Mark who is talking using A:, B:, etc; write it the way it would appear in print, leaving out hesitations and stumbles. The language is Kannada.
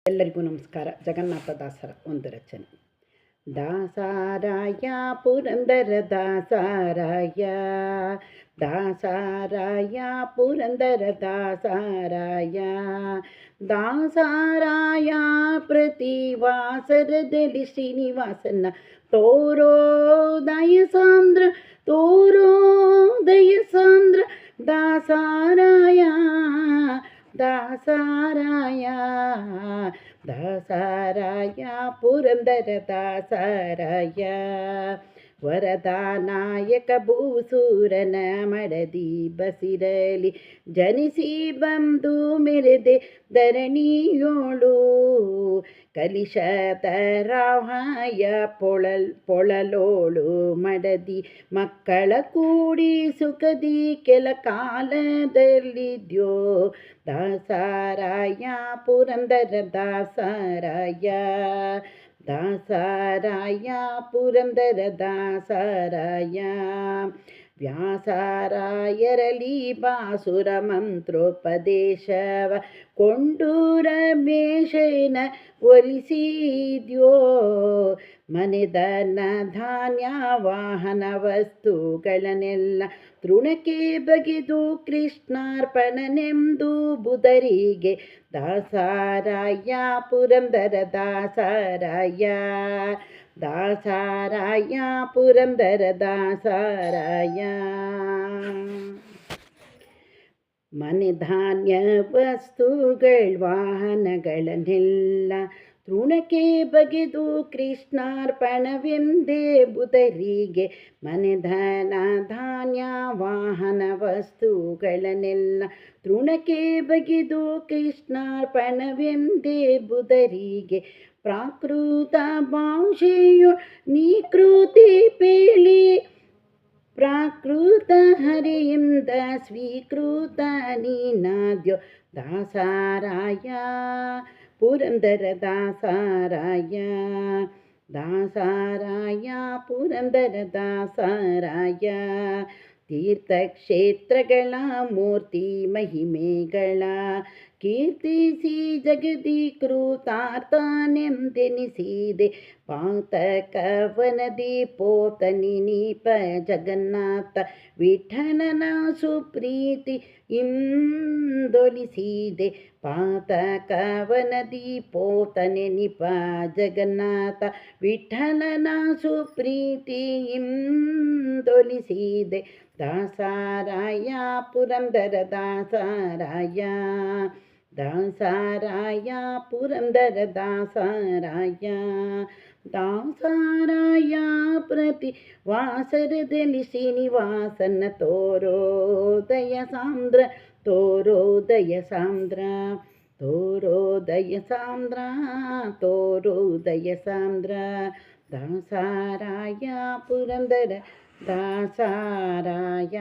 A: ಎಲ್ಲರಿಗೂ ನಮಸ್ಕಾರ. ಜಗನ್ನಾಥದಾಸರ ಒಂದು ರಚನೆ. ದಾಸಾರಾಯ ಪುರಂದರ ದಾಸಾರಾಯ, ದಾಸಾರಾಯ ಪುರಂದರ ದಾಸಾರಾಯ, ದಾಸಾರಾಯ ಪ್ರತಿವಾಸರದಲ್ಲಿ ಶ್ರೀನಿವಾಸನ ತೋರೋ ದಯ ಸಾಂದ್ರ, ತೋರೋ ದಯ ಸಾಂದ್ರ, ದಾಸಾರಾಯ ದಾಸಾರಾಯ, ದಾಸಾರಾಯ ಪುರಂದರ ದಾಸಾರಾಯ, ವರದಾನಾಯಕ ಭೂಸೂರನ ಮಡದಿ ಬಸಿರಲಿ ಜನಿಸಿ ಬಂದು ಮೆರೆದೆ ಧರಣಿಯೋಳು, ಕಲಿಶತರಾಯ ಪೊಳಲೋಳು ಮಡದಿ ಮಕ್ಕಳ ಕೂಡಿ ಸುಖದಿ ಕೆಲ ಕಾಲದಲ್ಲಿದ್ಯೋ, ದಾಸಾರಾಯ ಪುರಂದರ ದಾಸಾರಾಯ, ದಾಸಾರಾಯ ಪುರಂದರ ದಾಸಾರಾಯ, ವ್ಯಾಸರಾಯರಲಿ ಬಾಸುರ ಮಂತ್ರೋಪದೇಶವ ಕೊಂಡು ರಮೇಶನ ಒಲಿಸಿದ್ಯೋ, ಮನೆದನ ಧಾನ್ಯ ವಾಹನ ವಸ್ತುಗಳನ್ನೆಲ್ಲ ತೃಣಕ್ಕೆ ಬಗೆದು ಕೃಷ್ಣಾರ್ಪಣನೆಂದು ಬುಧರಿಗೆ, ದಾಸಾರಾಯ ಪುರಂದರ ದಾಸಾರಾಯ, ದಾಸಾರಾಯ ಪುರಂದರ ದಾಸಾರಾಯ, ಮನೆ ಧಾನ್ಯ ವಸ್ತುಗಳ ವಾಹನಗಳನ್ನೆಲ್ಲ ತೃಣಕ್ಕೆ ಬಗೆದು ಕೃಷ್ಣಾರ್ಪಣವೆಂದೇ ಬುಧರಿಗೆ, ಮನೆ ಧಾನ್ಯ ವಾಹನ ವಸ್ತುಗಳನ್ನೆಲ್ಲ ತೃಣಕ್ಕೆ ಬಗೆದು ಕೃಷ್ಣಾರ್ಪಣವೆಂದೇ ಬುಧರಿಗೆ, ಪ್ರಾಕೃತ ಭಾಷೆಯು ನೀಕೃತಿ ಪೇಳಿ ಪ್ರಾಕೃತ ಹರಿಯಿಂದ ಸ್ವೀಕೃತ ನೀನಾದ್ಯೋ, ದಾಸಾರಾಯ ಪುರಂದರ ದಾಸಾರಾಯ, ದಾಸಾರಾಯ ಪುರಂದರ ದಾಸಾರಾಯ, ತೀರ್ಥಕ್ಷೇತ್ರಗಳ ಮೂರ್ತಿ ಮಹಿಮೆಗಳ ಕೀರ್ತಿಸಿ ಜಗದೀಕೃತಾರ್ಥನೆಂದೆನಿಸಿದೆ, ಪಾತಕವನದಿ ಪೋತನಿನೀಪ ಜಗನ್ನಾಥ ವಿಠಲನ ಸುಪ್ರೀತಿ ಇಂದೊಲಿಸಿದೆ, ಪಾತಕವನದಿ ಪೋತನೆನಿಪ ಜಗನ್ನಾಥ ವಿಠಲನ ಸುಪ್ರೀತಿ ಇಂದೊಲಿಸಿದೆ, ದಾಸಾರಾಯ ಪುರಂದರ ದಾಸಾರಾಯ, ದಾಸಾರಾಯ ಪುರಂದರ ದಾಸಾರಾಯ, ದಾಸಾರಾಯ ಪ್ರತಿ ವಾಸರದಲ್ಲಿ ಶ್ರೀನಿವಾಸನ ತೋರೋ ದಯ ಸಾಂದ್ರ, ತೋರೋ ದಯ ಸಾಂದ್ರ, ತೋರೋ ದಯ ಸಾಂದ್ರ, ತೋರೋ ದಯ ಸಾಂದ್ರ, ದಾಸಾರಾಯ ಪುರಂದರ ದಾಸಾರಾಯ.